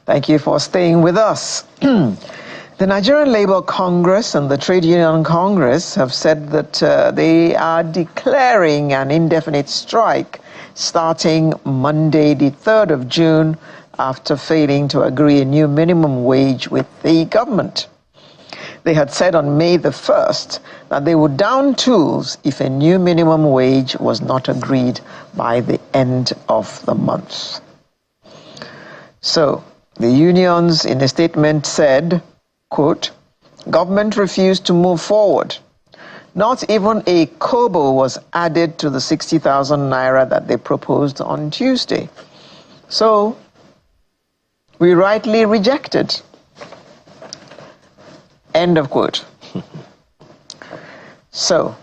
Thank you for staying with us. The Nigerian Labour Congress and the Trade Union Congress have said that they are declaring an indefinite strike starting Monday, the 3rd of June, after failing to agree a new minimum wage with the government. They had said on May the 1st that they would down tools if a new minimum wage was not agreed by the end of the month. So, the unions in a statement said, quote, "Government refused to move forward. Not even a kobo was added to the 60,000 naira that they proposed on Tuesday. So, we rightly rejected." End of quote. So,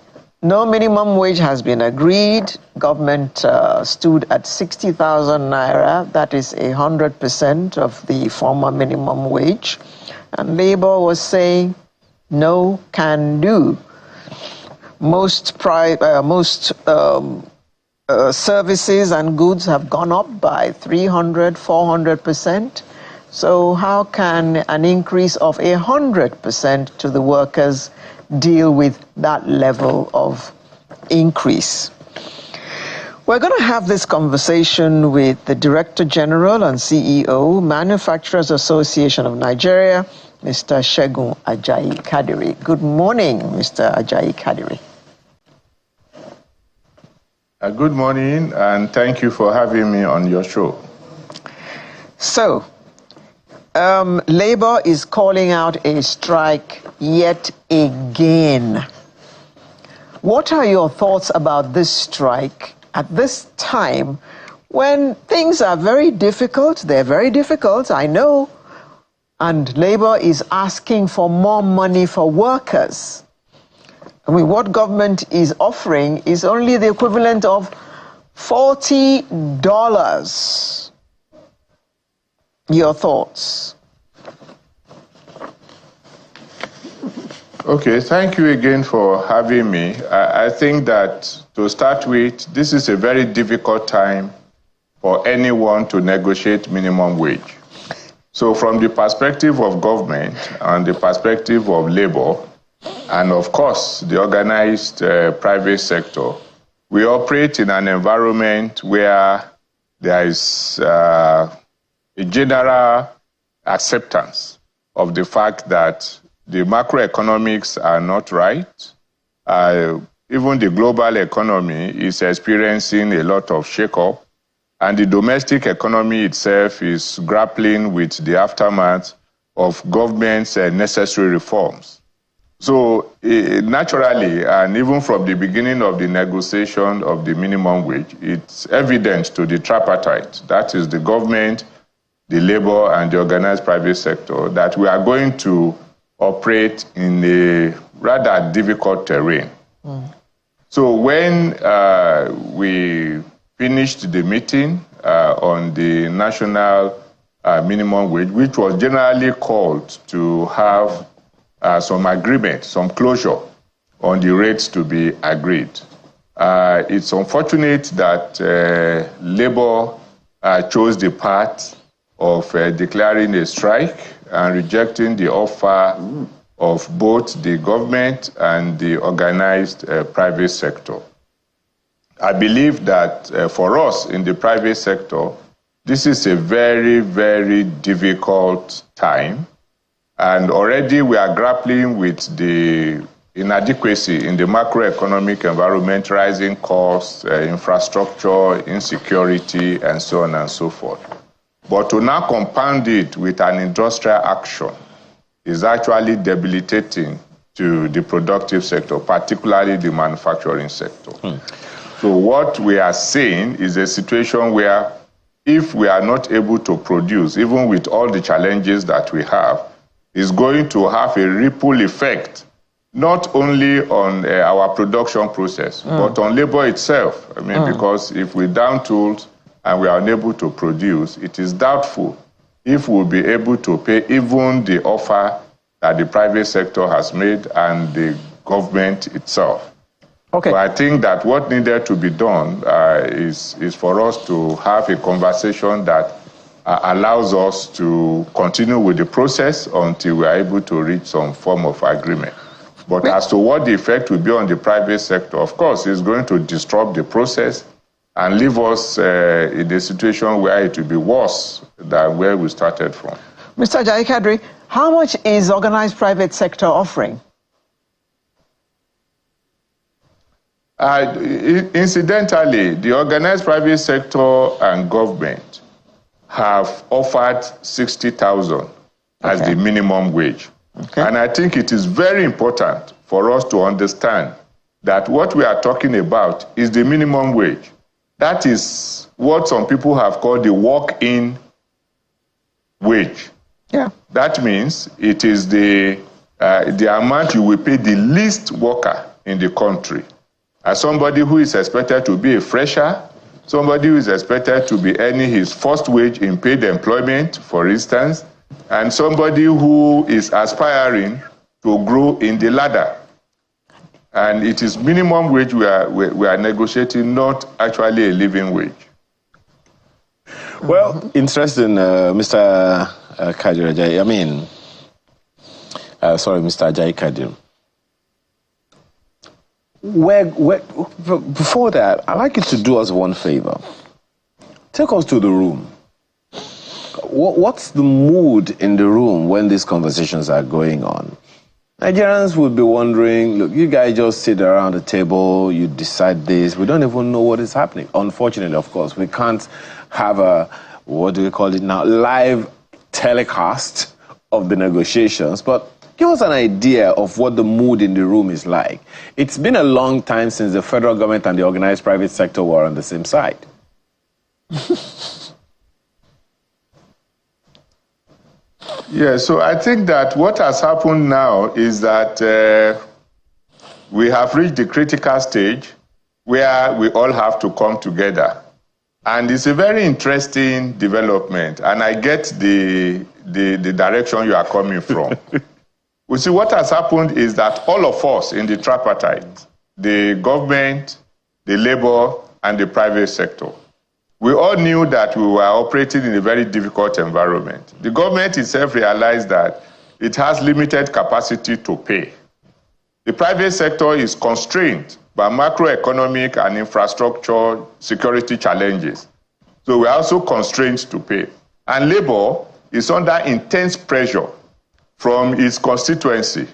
no minimum wage has been agreed. Government stood at 60,000 naira. That is 100% of the former minimum wage. And Labour was saying, no can do. Most services and goods have gone up by 300, 400%. So how can an increase of 100% to the workers deal with that level of increase? We're going to have this conversation with the Director General and CEO, Manufacturers Association of Nigeria, Mr. Segun Ajayi Kadiri. Good morning, Mr. Ajayi Kadiri. Good morning, and thank you for having me on your show. So, Labour is calling out a strike yet again. What are your thoughts about this strike at this time when things are very difficult? They're very difficult, I know, and Labour is asking for more money for workers. I mean, what government is offering is only the equivalent of $40. Your thoughts? Okay, thank you again for having me. I think that to start with, this is a very difficult time for anyone to negotiate minimum wage. So from the perspective of government and the perspective of labor, and of course the organized private sector, we operate in an environment where there is a general acceptance of the fact that the macroeconomics are not right. Even the global economy is experiencing a lot of shake-up, and the domestic economy itself is grappling with the aftermath of government's necessary reforms. So naturally, and even from the beginning of the negotiation of the minimum wage, it's evident to the tripartite, that is the government, the labor, and the organized private sector, that we are going to operate in a rather difficult terrain. So when we finished the meeting on the national minimum wage, which was generally called to have some agreement, some closure on the rates to be agreed, it's unfortunate that Labour chose the path of declaring a strike and rejecting the offer of both the government and the organized private sector. I believe that for us in the private sector, this is a very, very difficult time. And already we are grappling with the inadequacy in the macroeconomic environment, rising costs, infrastructure, insecurity, and so on and so forth. But to now compound it with an industrial action is actually debilitating to the productive sector, particularly the manufacturing sector. So what we are seeing is a situation where if we are not able to produce, even with all the challenges that we have, is going to have a ripple effect, not only on our production process, but on labor itself. I mean, because if we down tools and we are unable to produce, it is doubtful if we'll be able to pay even the offer that the private sector has made and the government itself. Okay. So I think that what needed to be done is for us to have a conversation that allows us to continue with the process until we are able to reach some form of agreement. But as to what the effect will be on the private sector, of course, it's going to disrupt the process and leave us in a situation where it will be worse than where we started from. Mr. Ajayi Kadri, how much is organized private sector offering? Incidentally, the organized private sector and government have offered 60,000 as the minimum wage. Okay. And I think it is very important for us to understand that what we are talking about is the minimum wage. That is what some people have called the walk-in wage. Yeah. That means it is the amount you will pay the least worker in the country. As somebody who is expected to be a fresher, somebody who is expected to be earning his first wage in paid employment, for instance, and somebody who is aspiring to grow in the ladder. And it is minimum wage we are negotiating, not actually a living wage. Well, interesting, Mr. Kadri Ajayi. Mr. Ajayi Kadri. Before that, I'd like you to do us one favor. Take us to the room. What's the mood in the room when these conversations are going on? Nigerians would be wondering, look, you guys just sit around the table, you decide this. We don't even know what is happening. Unfortunately, of course, we can't have a, what do we call it now, live telecast of the negotiations. But give us an idea of what the mood in the room is like. It's been a long time since the federal government and the organized private sector were on the same side. Yeah, so I think that what has happened now is that we have reached the critical stage where we all have to come together. And it's a very interesting development, and I get the direction you are coming from. We see what has happened is that all of us in the tripartite, the government, the labor, and the private sector, we all knew that we were operating in a very difficult environment. The government itself realized that it has limited capacity to pay. The private sector is constrained by macroeconomic and infrastructure security challenges. So we're also constrained to pay. And labor is under intense pressure from its constituency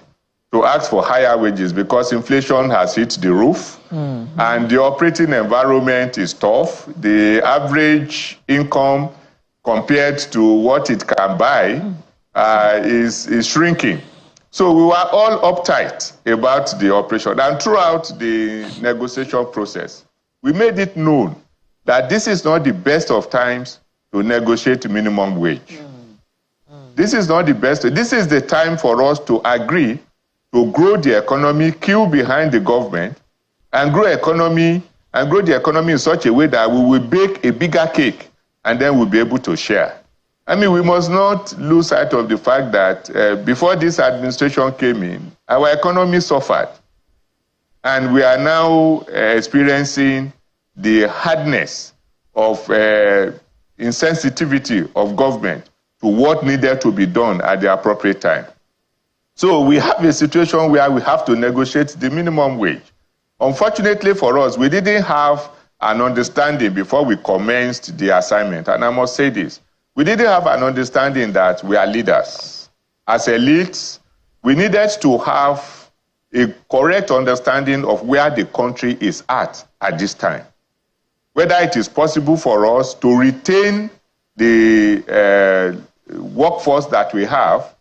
to ask for higher wages because inflation has hit the roof and the operating environment is tough. The average income compared to what it can buy is shrinking. So we were all uptight about the operation. And throughout the negotiation process, we made it known that this is not the best of times to negotiate minimum wage. This is not the best. This is the time for us to agree to grow the economy, queue behind the government, and grow the economy in such a way that we will bake a bigger cake and then we'll be able to share. I mean, we must not lose sight of the fact that before this administration came in, our economy suffered. And we are now experiencing the hardness of insensitivity of government to what needed to be done at the appropriate time. So we have a situation where we have to negotiate the minimum wage. Unfortunately for us, we didn't have an understanding before we commenced the assignment. And I must say this, we didn't have an understanding that we are leaders. As elites, we needed to have a correct understanding of where the country is at this time. Whether it is possible for us to retain the workforce that we have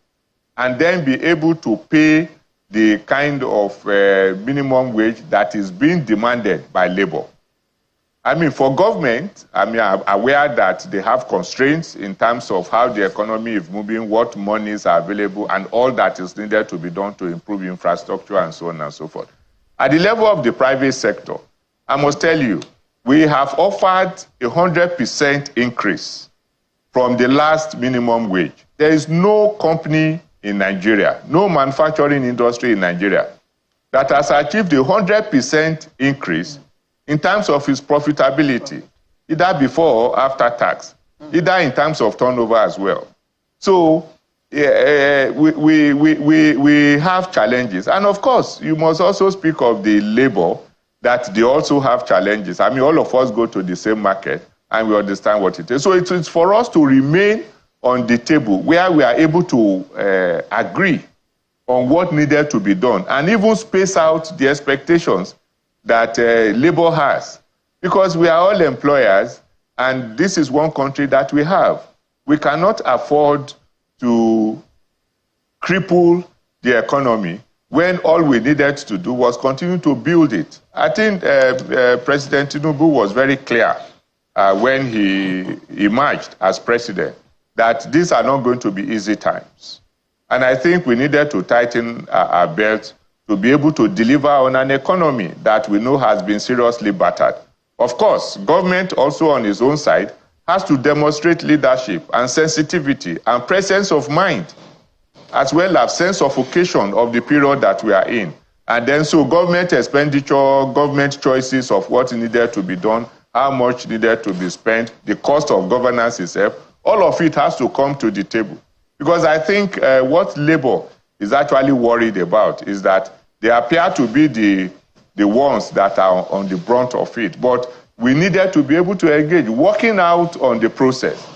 and then be able to pay the kind of minimum wage that is being demanded by labor. I mean, for government, I'm aware that they have constraints in terms of how the economy is moving, what monies are available, and all that is needed to be done to improve infrastructure and so on and so forth. At the level of the private sector, I must tell you, we have offered 100% increase from the last minimum wage. There is no company in Nigeria, no manufacturing industry in Nigeria that has achieved 100% increase in terms of its profitability, either before or after tax, either in terms of turnover as well. So we have challenges. And of course, you must also speak of the labor, that they also have challenges. I mean, all of us go to the same market and we understand what it is. So it's for us to remain on the table where we are able to agree on what needed to be done and even space out the expectations that labor has. Because we are all employers, and this is one country that we have. We cannot afford to cripple the economy when all we needed to do was continue to build it. I think President Tinubu was very clear when he emerged as president that these are not going to be easy times. And I think we needed to tighten our belt to be able to deliver on an economy that we know has been seriously battered. Of course, government also on its own side has to demonstrate leadership and sensitivity and presence of mind, as well as sense of occasion of the period that we are in. And then so government expenditure, government choices of what needed to be done, how much needed to be spent, the cost of governance itself, all of it has to come to the table. Because I think what Labour is actually worried about is that they appear to be the ones that are on the brunt of it. But we needed to be able to engage, working out on the process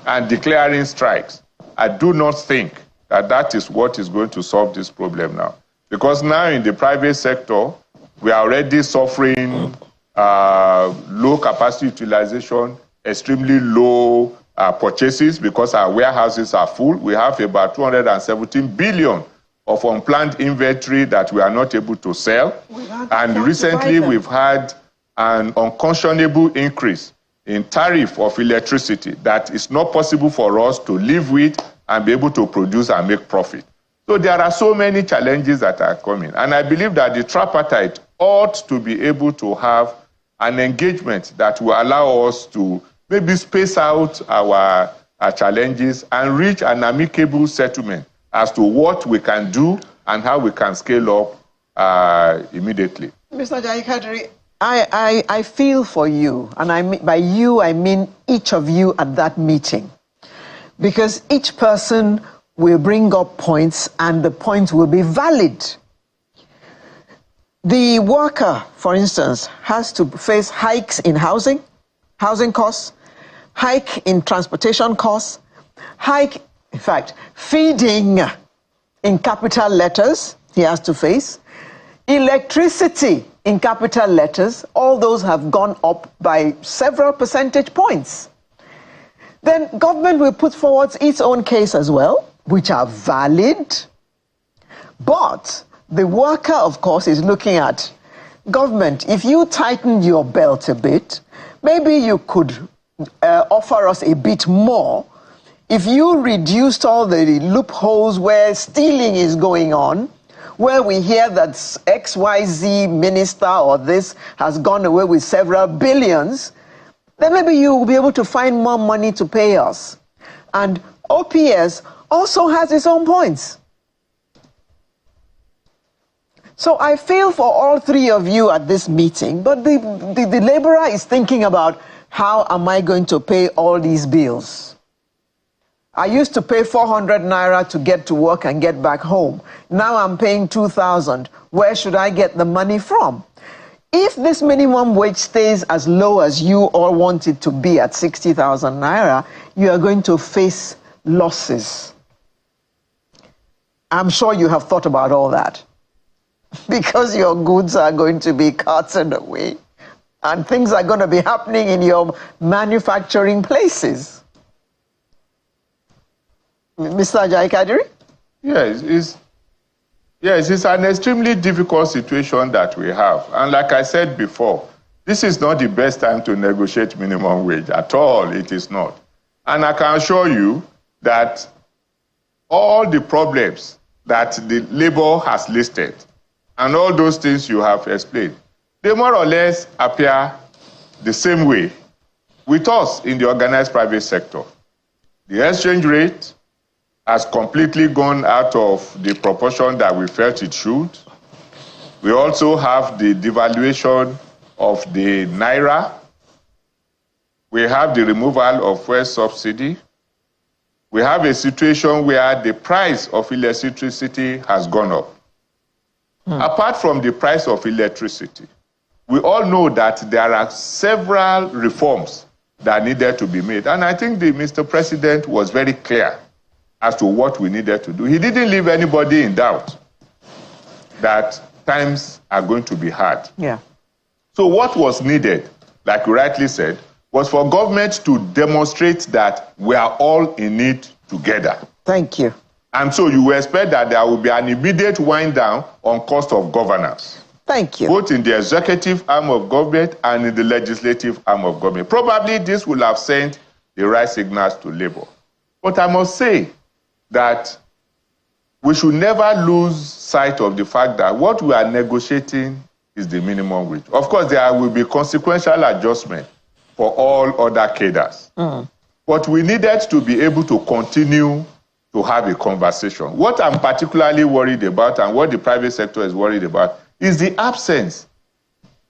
and declaring strikes. I do not think that that is what is going to solve this problem now. Because now in the private sector, we are already suffering low capacity utilization, extremely low purchases because our warehouses are full. We have about 217 billion of unplanned inventory that we are not able to sell. And recently we've had an unconscionable increase in tariff of electricity that is not possible for us to live with and be able to produce and make profit. So there are so many challenges that are coming. And I believe that the tripartite ought to be able to have an engagement that will allow us to maybe space out our challenges and reach an amicable settlement as to what we can do and how we can scale up immediately. Mr. Jai-Kadri, I feel for you, and by you I mean each of you at that meeting, because each person will bring up points and the points will be valid. The worker, for instance, has to face hikes in housing costs, hike in transportation costs, hike, in fact, feeding in capital letters he has to face, electricity in capital letters, all those have gone up by several percentage points. Then government will put forward its own case as well, which are valid, but the worker, of course, is looking at government. If you tightened your belt a bit, maybe you could offer us a bit more. If you reduced all the loopholes where stealing is going on, where we hear that XYZ minister or this has gone away with several billions, then maybe you will be able to find more money to pay us. And OPS also has its own points. So I feel for all three of you at this meeting, but the laborer is thinking about, how am I going to pay all these bills? I used to pay 400 naira to get to work and get back home. Now I'm paying 2,000. Where should I get the money from? If this minimum wage stays as low as you all want it to be at 60,000 naira, you are going to face losses. I'm sure you have thought about all that. Because your goods are going to be carted away and things are going to be happening in your manufacturing places. Mr. Jai-Kadri? Yes, it's an extremely difficult situation that we have. And like I said before, this is not the best time to negotiate minimum wage at all. It is not. And I can assure you that all the problems that the labor has listed and all those things you have explained, they more or less appear the same way with us in the organized private sector. The exchange rate has completely gone out of the proportion that we felt it should. We also have the devaluation of the naira. We have the removal of fuel subsidy. We have a situation where the price of electricity has gone up. Apart from the price of electricity, we all know that there are several reforms that needed to be made. And I think Mr. President was very clear as to what we needed to do. He didn't leave anybody in doubt that times are going to be hard. Yeah. So what was needed, like you rightly said, was for government to demonstrate that we are all in it together. Thank you. And so you will expect that there will be an immediate wind down on cost of governance. Thank you. Both in the executive arm of government and in the legislative arm of government. Probably this will have sent the right signals to Labour. But I must say that we should never lose sight of the fact that what we are negotiating is the minimum wage. Of course, there will be consequential adjustment for all other cadres. But we needed to be able to continue to have a conversation. What I'm particularly worried about, and what the private sector is worried about, is the absence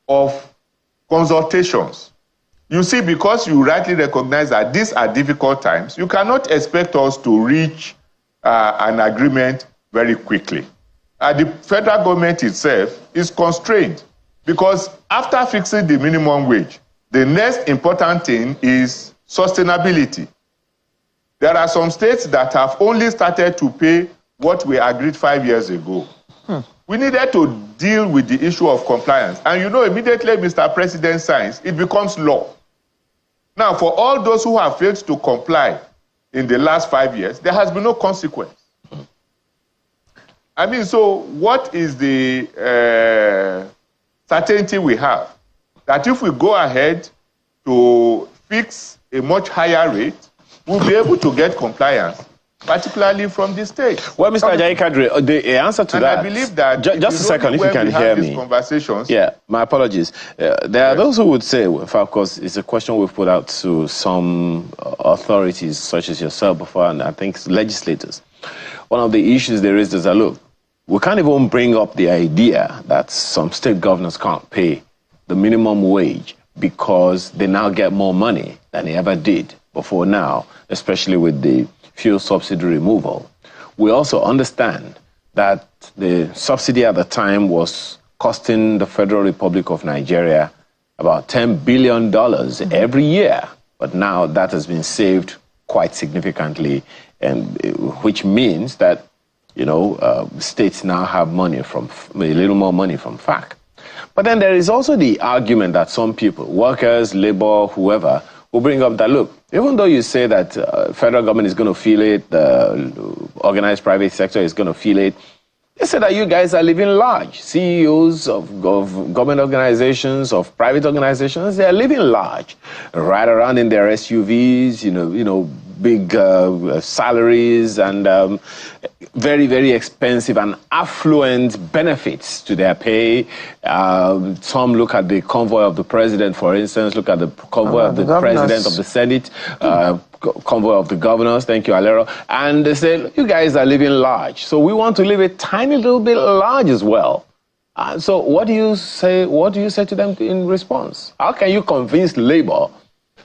of consultations. You see, because you rightly recognize that these are difficult times, you cannot expect us to reach an agreement very quickly. The federal government itself is constrained because after fixing the minimum wage, the next important thing is sustainability. There are some states that have only started to pay what we agreed 5 years ago. We needed to deal with the issue of compliance. And you know, immediately Mr. President signs, it becomes law. Now, for all those who have failed to comply in the last 5 years, there has been no consequence. I mean, so what is the certainty we have? That if we go ahead to fix a much higher rate, we'll be able to get compliance, particularly from the states. Well, Mr. Ajayi Kadri, the answer to that... I believe that... Just a second, if you can hear me. Conversations. Yeah, my apologies. There are those who would say, in fact, of course, it's a question we've put out to some authorities, such as yourself before, and I think legislators. One of the issues there is that, look, we can't even bring up the idea that some state governors can't pay the minimum wage because they now get more money than they ever did before now, especially with the fuel subsidy removal. We also understand that the subsidy at the time was costing the Federal Republic of Nigeria about $10 billion every year. But now that has been saved quite significantly, and which means that, you know, states now have money from, a little more money from FAC. But then there is also the argument that some people, workers, labor, whoever, will bring up that, look, even though you say that federal government is going to feel it, the organized private sector is going to feel it, they say that you guys are living large. CEOs of government organizations, of private organizations, they are living large, right around in their SUVs, you know, big salaries and very, very expensive and affluent benefits to their pay. Some look at the convoy of the president, for instance, look at the convoy of the president of the Senate, convoy of the governors, thank you, Alero, and they say, you guys are living large, so we want to live a tiny little bit large as well. So what do you say to them in response? How can you convince Labour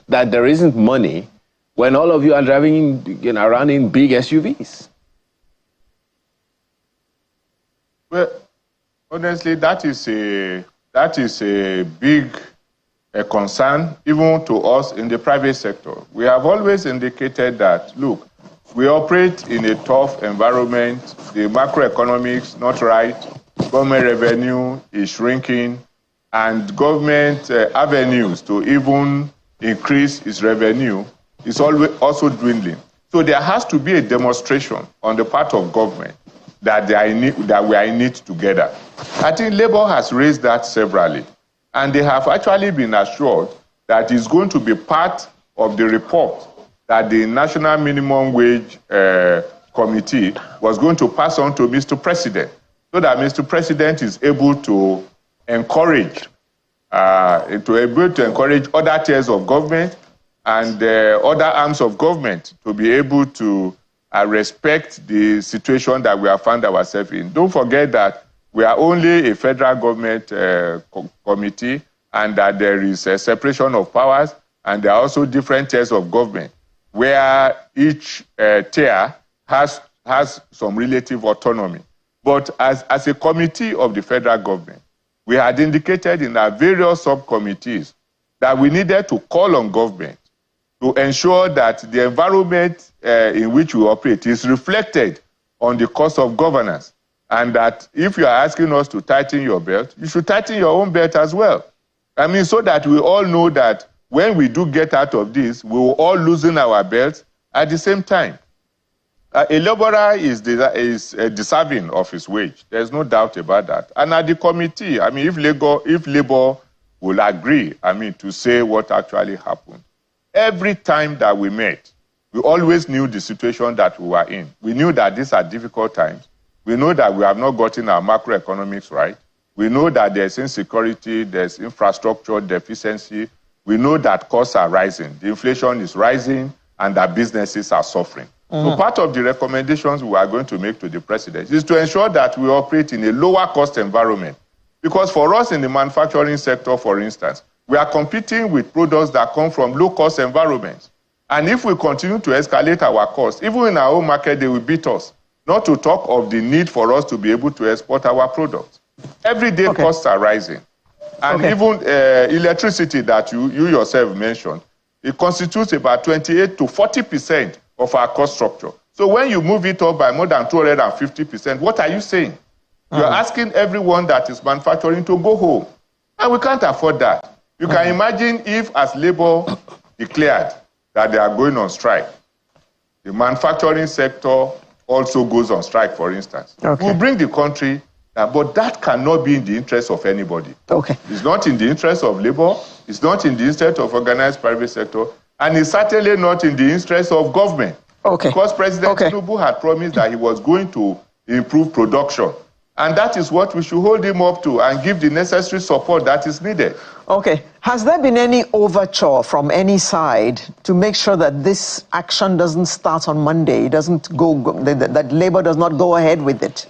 that there isn't money when all of you are driving around in big SUVs? Well, honestly, that is a big concern, even to us in the private sector. We have always indicated that, look, we operate in a tough environment, the macroeconomics not right, government revenue is shrinking, and government avenues to even increase its revenue is also dwindling. So there has to be a demonstration on the part of government that we are in it together. I think Labour has raised that severally, and they have actually been assured that it's going to be part of the report that the National Minimum Wage Committee was going to pass on to Mr. President, so that Mr. President is able to encourage other tiers of government and other arms of government to be able to respect the situation that we have found ourselves in. Don't forget that we are only a federal government committee, and that there is a separation of powers, and there are also different tiers of government, where each tier has some relative autonomy. But as a committee of the federal government, we had indicated in our various subcommittees that we needed to call on government to ensure that the environment in which we operate is reflected on the cost of governance, and that if you are asking us to tighten your belt, you should tighten your own belt as well. I mean, so that we all know that when we do get out of this, we will all loosen our belts at the same time. A laborer is deserving of his wage. There's no doubt about that. And at the committee, I mean, if labor will agree, I mean, to say what actually happened, every time that we met, we always knew the situation that we were in. We knew that these are difficult times. We know that we have not gotten our macroeconomics right. We know that there's insecurity, there's infrastructure deficiency. We know that costs are rising. The inflation is rising, and that businesses are suffering. So part of the recommendations we are going to make to the president is to ensure that we operate in a lower cost environment. Because for us in the manufacturing sector, for instance, we are competing with products that come from low cost environments. And if we continue to escalate our costs, even in our own market, they will beat us. Not to talk of the need for us to be able to export our products. Everyday costs are rising. And even electricity that you yourself mentioned, it constitutes about 28 to 40% of our cost structure. So when you move it up by more than 250%, what are you saying? You're asking everyone that is manufacturing to go home. And we can't afford that. You can imagine if, as labor declared that they are going on strike, the manufacturing sector also goes on strike, for instance. We'll bring the country, but that cannot be in the interest of anybody. It's not in the interest of labor. It's not in the interest of organized private sector. And it's certainly not in the interest of government. Because President Tinubu had promised that he was going to improve production. And that is what we should hold him up to and give the necessary support that is needed. Has there been any overture from any side to make sure that this action doesn't start on Monday? It doesn't that Labour does not go ahead with it?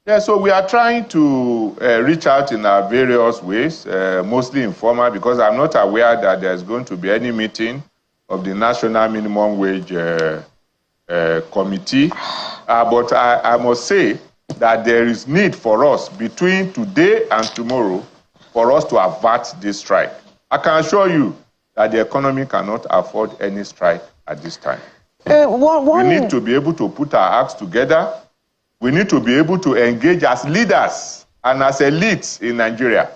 Yeah, so we are trying to reach out in our various ways, mostly informal, because I'm not aware that there's going to be any meeting of the National Minimum Wage Committee. But I must say that there is need for us between today and tomorrow for us to avert this strike. I can assure you that the economy cannot afford any strike at this time. We need to be able to put our acts together. We need to be able to engage as leaders and as elites in Nigeria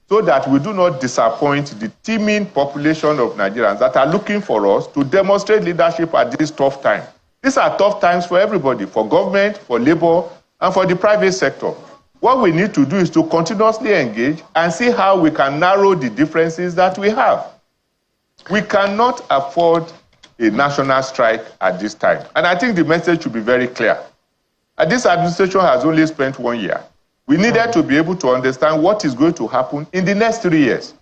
so that we do not disappoint the teeming population of Nigerians that are looking for us to demonstrate leadership at this tough time. These are tough times for everybody, for government, for labor, and for the private sector. What we need to do is to continuously engage and see how we can narrow the differences that we have. We cannot afford a national strike at this time. And I think the message should be very clear. This administration has only spent 1 year. We needed to be able to understand what is going to happen in the next 3 years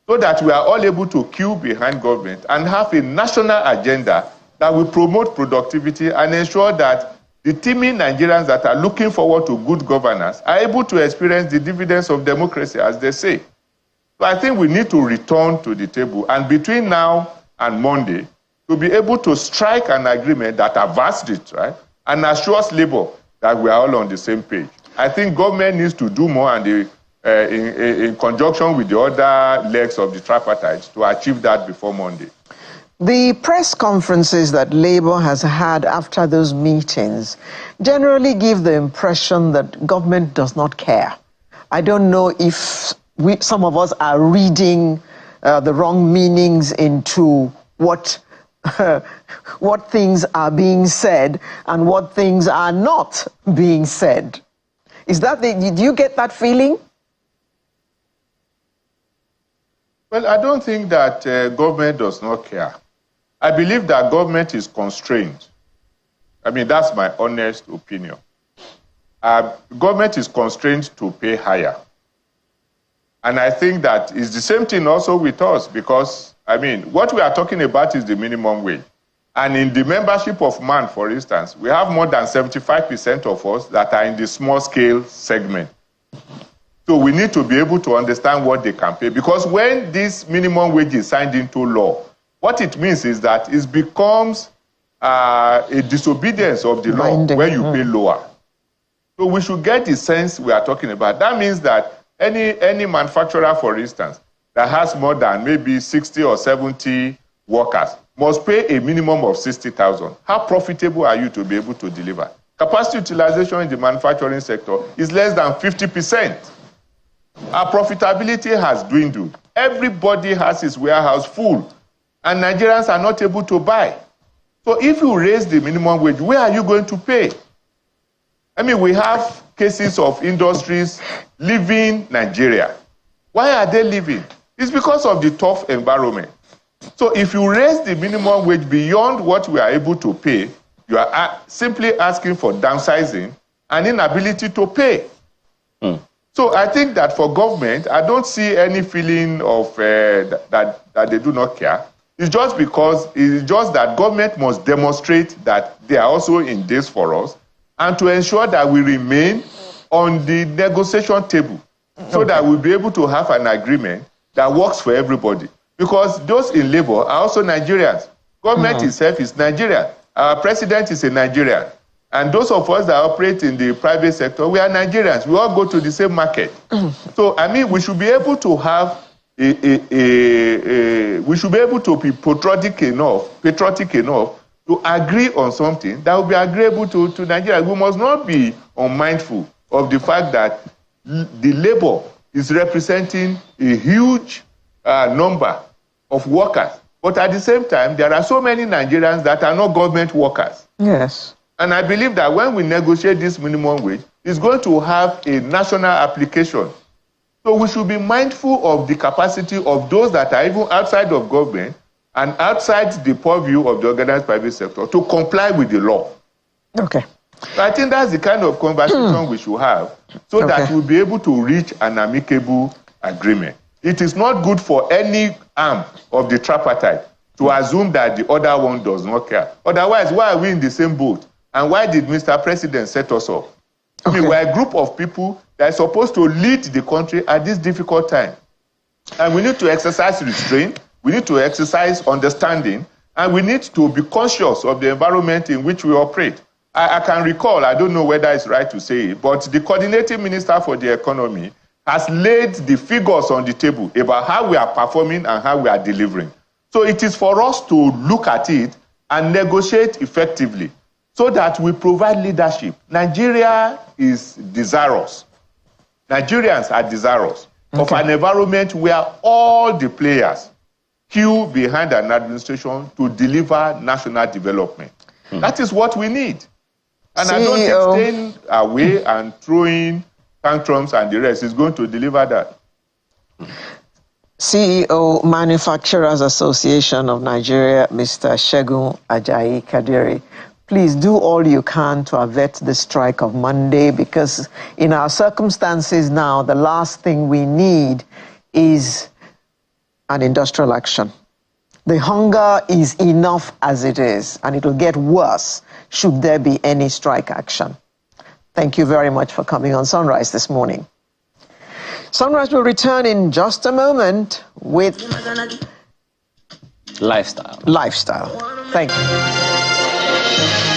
so that we are all able to queue behind government and have a national agenda that will promote productivity and ensure that the teeming Nigerians that are looking forward to good governance are able to experience the dividends of democracy, as they say. So I think we need to return to the table, and between now and Monday, to be able to strike an agreement that averts it, right, and assures labor that we are all on the same page. I think government needs to do more, and in conjunction with the other legs of the tripartite, to achieve that before Monday. The press conferences that Labour has had after those meetings generally give the impression that government does not care. I don't know if some of us are reading the wrong meanings into what things are being said and what things are not being said. Do you get that feeling? Well, I don't think that government does not care. I believe that government is constrained. I mean, that's my honest opinion. Government is constrained to pay higher. And I think that is the same thing also with us, because, I mean, what we are talking about is the minimum wage. And in the membership of MAN, for instance, we have more than 75% of us that are in the small scale segment. So we need to be able to understand what they can pay. Because when this minimum wage is signed into law, what it means is that it becomes a disobedience of the law when you pay lower. So we should get the sense we are talking about. That means that any manufacturer, for instance, that has more than maybe 60 or 70 workers must pay a minimum of 60,000. How profitable are you to be able to deliver? Capacity utilization in the manufacturing sector is less than 50%. Our profitability has dwindled. Everybody has his warehouse full, and Nigerians are not able to buy. So if you raise the minimum wage, where are you going to pay? I mean, we have cases of industries leaving Nigeria. Why are they leaving? It's because of the tough environment. So if you raise the minimum wage beyond what we are able to pay, you are simply asking for downsizing and inability to pay. So I think that for government, I don't see any feeling of that they do not care. It's just that government must demonstrate that they are also in this for us, and to ensure that we remain on the negotiation table so that we'll be able to have an agreement that works for everybody. Because those in labor are also Nigerians. Government itself is Nigerian. Our president is a Nigerian. And those of us that operate in the private sector, we are Nigerians. We all go to the same market. So, I mean, we should be able to have we should be able to be patriotic enough to agree on something that will be agreeable to Nigeria. We must not be unmindful of the fact that the labor is representing a huge number of workers. But at the same time, there are so many Nigerians that are not government workers. Yes. And I believe that when we negotiate this minimum wage, it's going to have a national application. So we should be mindful of the capacity of those that are even outside of government and outside the purview of the organized private sector to comply with the law. Okay. So I think that's the kind of conversation we should have so that we'll be able to reach an amicable agreement. It is not good for any arm of the tripartite to assume that the other one does not care. Otherwise, why are we in the same boat? And why did Mr. President set us up? I mean, we're a group of people that are supposed to lead the country at this difficult time. And we need to exercise restraint, we need to exercise understanding, and we need to be conscious of the environment in which we operate. I can recall, I don't know whether it's right to say it, but the coordinating minister for the economy has laid the figures on the table about how we are performing and how we are delivering. So it is for us to look at it and negotiate effectively so that we provide leadership. Nigeria is desirous. Nigerians are desirous of an environment where all the players queue behind an administration to deliver national development. That is what we need. And I don't think staying away and throwing tantrums and the rest is going to deliver that. CEO, Manufacturers Association of Nigeria, Mr. Segun Ajayi Kadiri. Please do all you can to avert the strike of Monday, because in our circumstances now, the last thing we need is an industrial action. The hunger is enough as it is, and it will get worse should there be any strike action. Thank you very much for coming on Sunrise this morning. Sunrise will return in just a moment with Lifestyle. Thank you.